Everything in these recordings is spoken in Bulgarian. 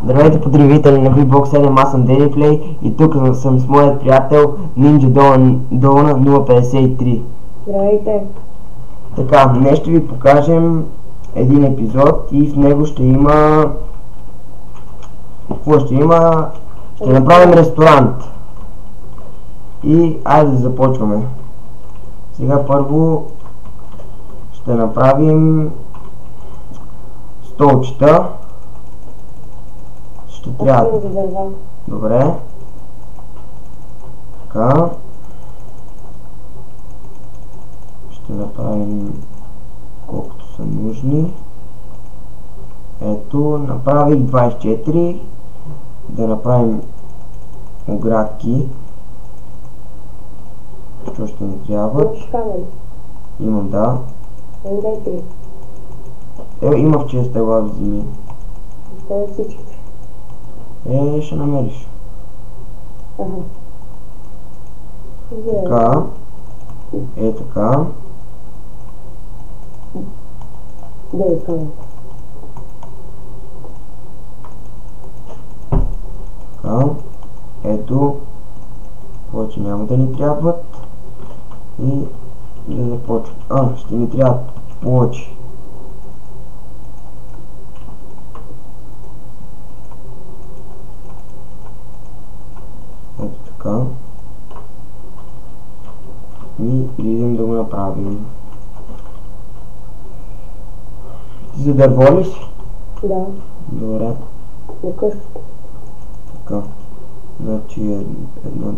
Здравейте, потребители на VBOX 7, аз съм DailyPlay и тук съм с моят приятел Ninja Dona 053. Здравейте! Така, днес ще ви покажем един епизод и в него ще има... Какво ще има? Ще направим ресторант. И айде да започваме. Сега първо ще направим столчета. Ще трябва... Добре. Така. Ще направим колкото са нужни. Ето, направих 24. Да направим оградки. Що ще ни трябва? Имам, да. Има в честа, ела вземи. Ще намериш. Така. Така. Така. Ето. Повече няма да ни трябват. И да започвам. Ще ни трябват повече. Ето така. И идем да го направим. Ти за дърво ли си? Да. Добре. Така. Значи 1, 2,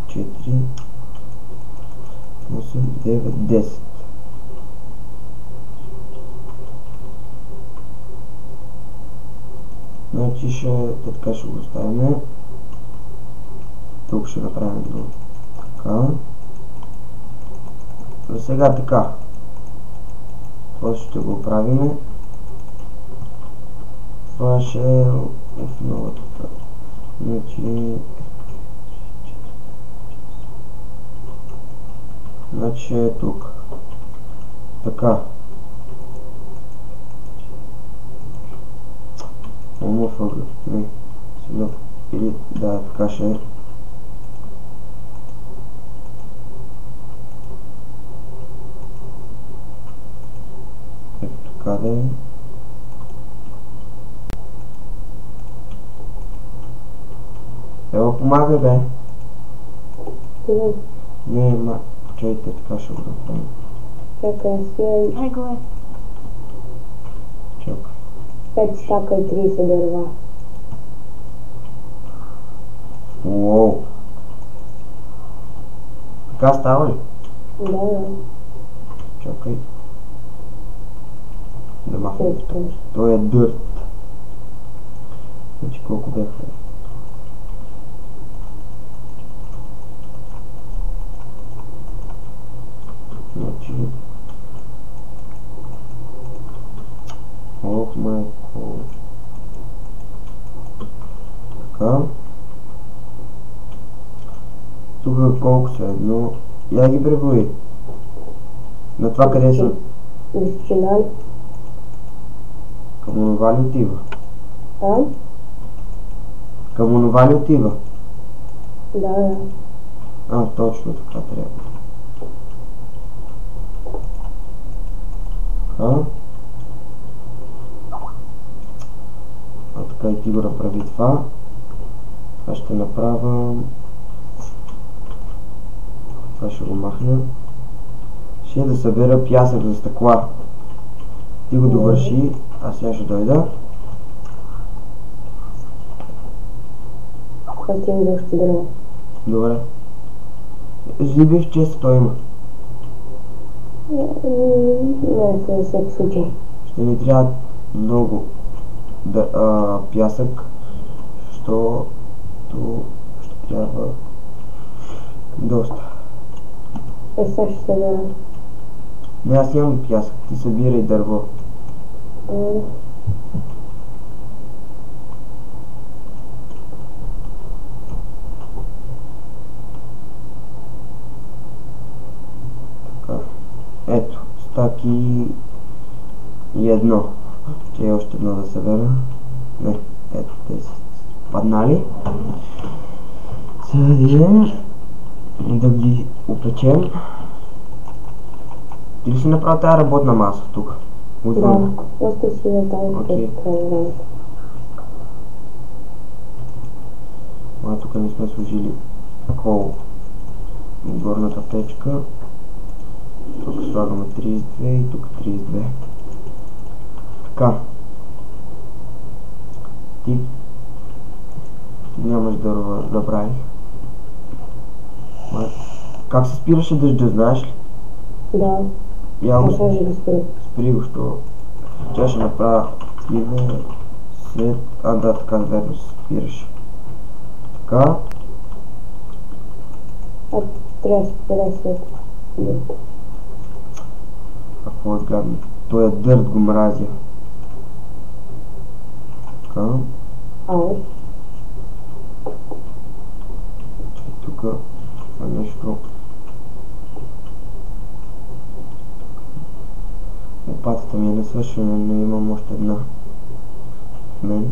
3, 4, 8, 9, 10. Значи така ще го оставим. Тук ще направим до така. За сега така. Това ще го правим. Това ще е основата. Значи е тук. Така. Омофъгъл. Не. Сега. Или да, така ще е. Ето така да е. Ева, помагай, бе. Не, чайте, така ще го направим. Чакай, го е. Чакай. 5 стака и 30 дърва. Уоу. Така става ли? Да. Чакай. Да махнем. Той е дърт. Значи колко бяха? Значи... Ох, майко. Така. Тук колко са? Едно... Я ги преброи. На това къде са? Десетина. Към онова ли отива? Към онова ли отива? Да. Точно така трябва. Така и ти го направи това. Това ще направя... Това ще го махна. Ще да събера пясък за стъкла. Ти го довърши, аз сега ще дойда. Аз имам доста дърва. Добре. Злибих често той има. Не, за всеки случай. Ще ни трябва много пясък, защото ще трябва доста. Сега ще събера. Не, аз имам пясък, ти събирай дърво. Така. Ето, стаки и едно. Че още едно да събера. Не, ето паднали. Сега да идем да ги опечем. Ти ли си направил тази работна маса тук? Да, просто си я тази Окей. работа. Тук не сме сложили кол в горната печка. Тук слагаме 32 и тук 32. Така. Ти нямаш дърва, забравих. Как се спираше дъжда, знаеш ли? Да, Явно ще го спри. спри го, що тя ще направя идва след... да, така верно се спираше. Така. Трябва да се спре след. Какво е гадно? Той е дърт, го мразя. Така. Ау. Тук това нещо. Лопатата ми е на свършване, но имам още една в мен.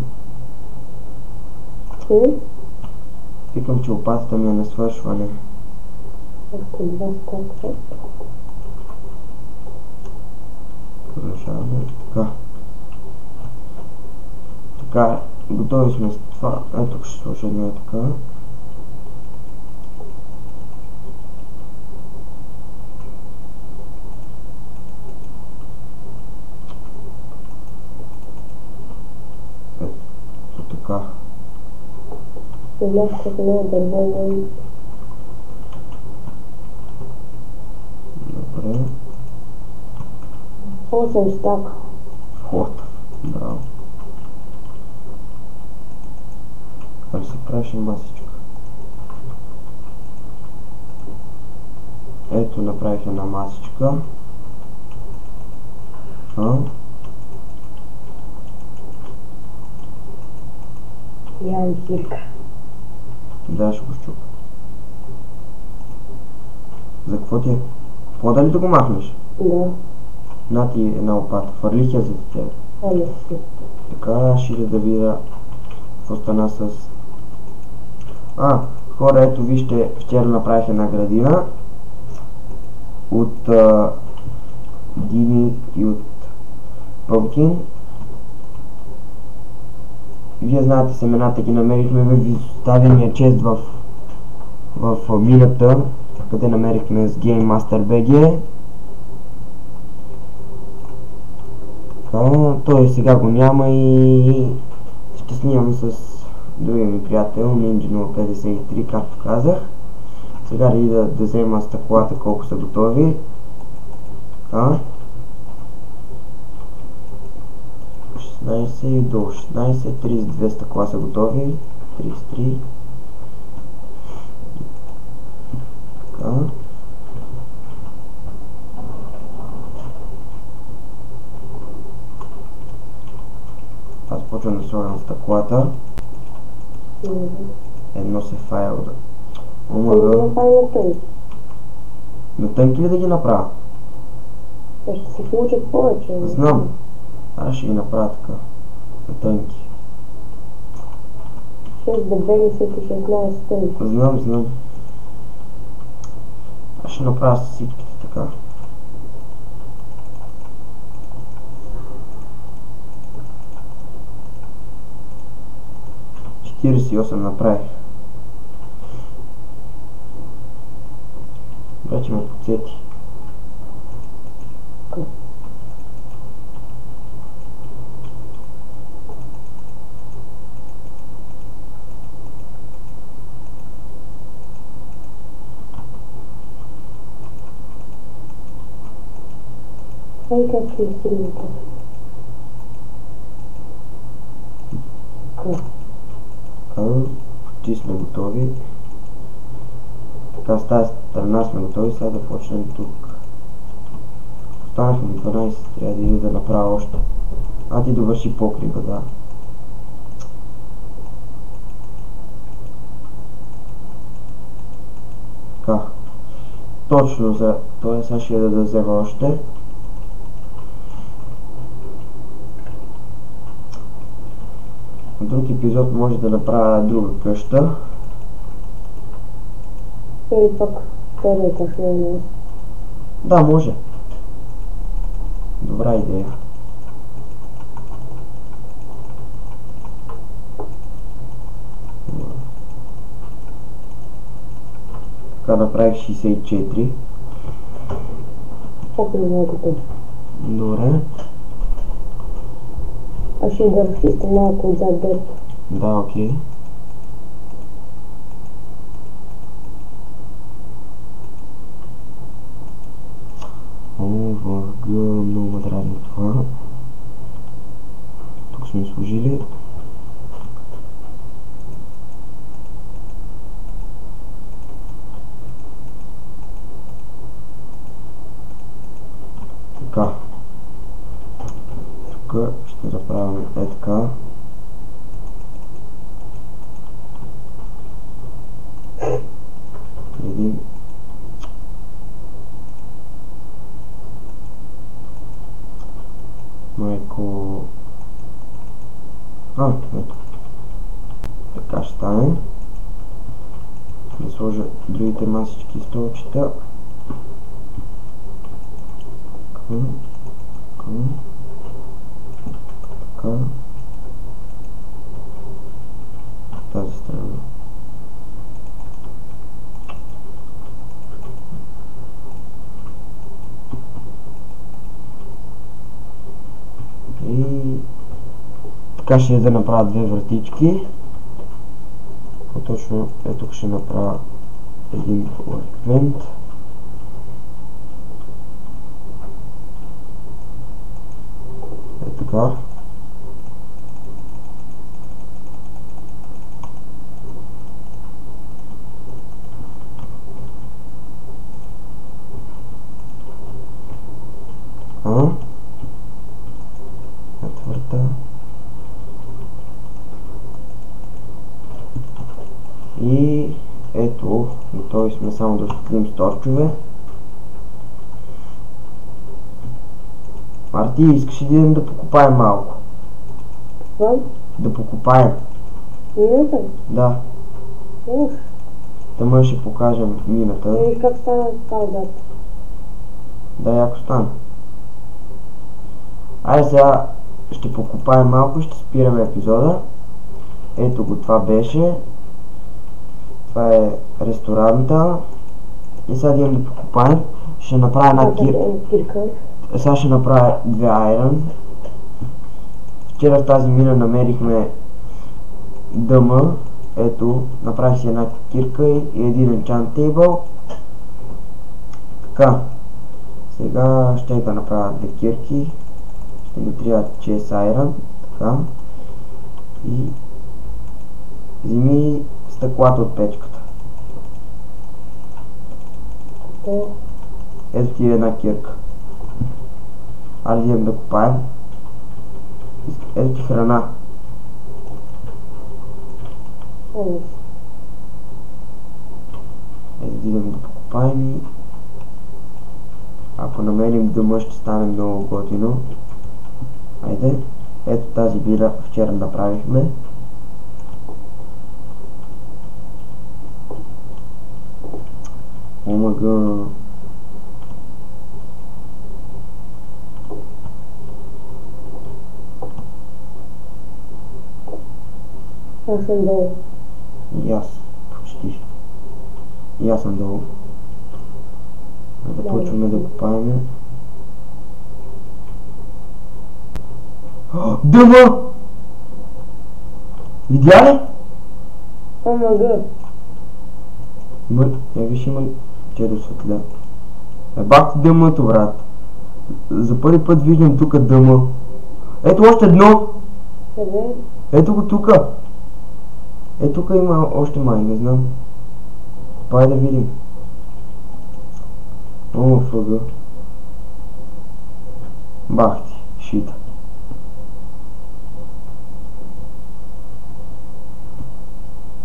Викам, че лопатата ми е на свършване. Още два стака. Продължаваме. Така. Така, готови сме с това. Ето ще сложа едно така. Ето така. Легкото не е дървено. Добре. 8 стака. Вход. Браво. Как се правеше масичка? Ето направих една масичка. Ям кирка. Да, ще го щупа. За какво ти е? Пода ли да го махнеш? Да. На ти една лопата. Фърлих я за теб. Ами си. Така, ще да видя какво стана с... Хора, ето вижте, вчера направих една градина от Дими и от Пъмкин. Вие знаете, семената ги намерихме в изоставения чест в мината, къде намерихме с Game Master BG. Той сега го няма и ще снимам с другия ми приятел, Ninja 053, както казах. Сега да взема стъклата колко са готови. Така. 16 до 16, 32 стъкла са готови. 33. Така. Аз почвам да слагам стъклата. Едно се файл да... На тънки ли да ги направя? Ще се получат повече. Знам. Аз ще ги направя така. На тънки. 6 дебели са ти 16 тънки. Знам. Аз ще направя с всичките така. И 48 направих. Вече ме подсети. Ай, как ще стигнете? Почти сме готови. Така с тази страна сме готови, сега да почнем тук. Останахме 12, трябва да ида да направя още. Ти довърши покрива, да. Така. Точно за това сега ще да взема още. друг епизод може да направя друга къща. Или пък втория швейна. Да, може. Добра идея. Така направих 64. Колко не е готов. Добре. А ще да разчистим малко отзад дето. Да, окей. Много ме дразни това. Тук сме сложили. Така. Тук ще направим така. Един. Майко. Ето. Така ще стане. Да сложа другите масички и столчета. Така. Тази страна. И така ще да направя две вратички. По-точно ето ще направя един workbench. Ето така. Врата. И ето, готови сме, само да осветлим сторчове. Марти, искаш ли да идем да покопаем малко? Какво? Да покопаем. Мината? Да. Уф. Тъмън ще покажем мината. Виж как стана така отзад. Да, яко стана. Айде сега ще покопаем малко и ще спираме епизода. Ето го, това беше. Това е ресторанта. И сега идем да покопаем. Ще направя една кирка. Сега ще направя две айрон. Вчера в тази мина намерихме дъма. Ето, направих си една кирка и един enchant table. Така. Сега ще да направя две кирки. Ще ми трябва 6 iron. Така. И вземи стъклата от печката. Ето ти е една кирка. Айде идем да копаем. Ето ти храна. Ето идем да покопаем и ако намерим дъма, ще стане много готино. Айде. Ето тази бира вчера направихме. Омага. Аз съм долу. И аз. Почти. И аз съм долу. Да почваме да копаеме. Дъма! Видя ли? Омага. Виж има черно светля. Бах ти дъмато, брат. За първи път виждам тук дъма. Ето още едно! Къде? Ето го тука! Ето тук има още май, не знам. Пай да видим. О, фъга. Бах ти, шита.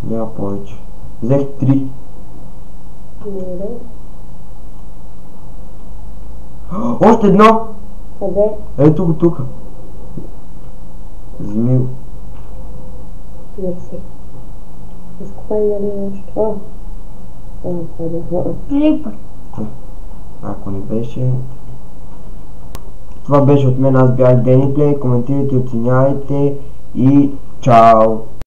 Няма повече. Взех 3. Добре. Още едно! Къде? Ето го тука. Вземи го. Мерси. Изкопай ли нещо? Това бяха. Клипър. Ако не беше... Това беше от мен, аз бях Дениплей, коментирайте, оценявайте и чао!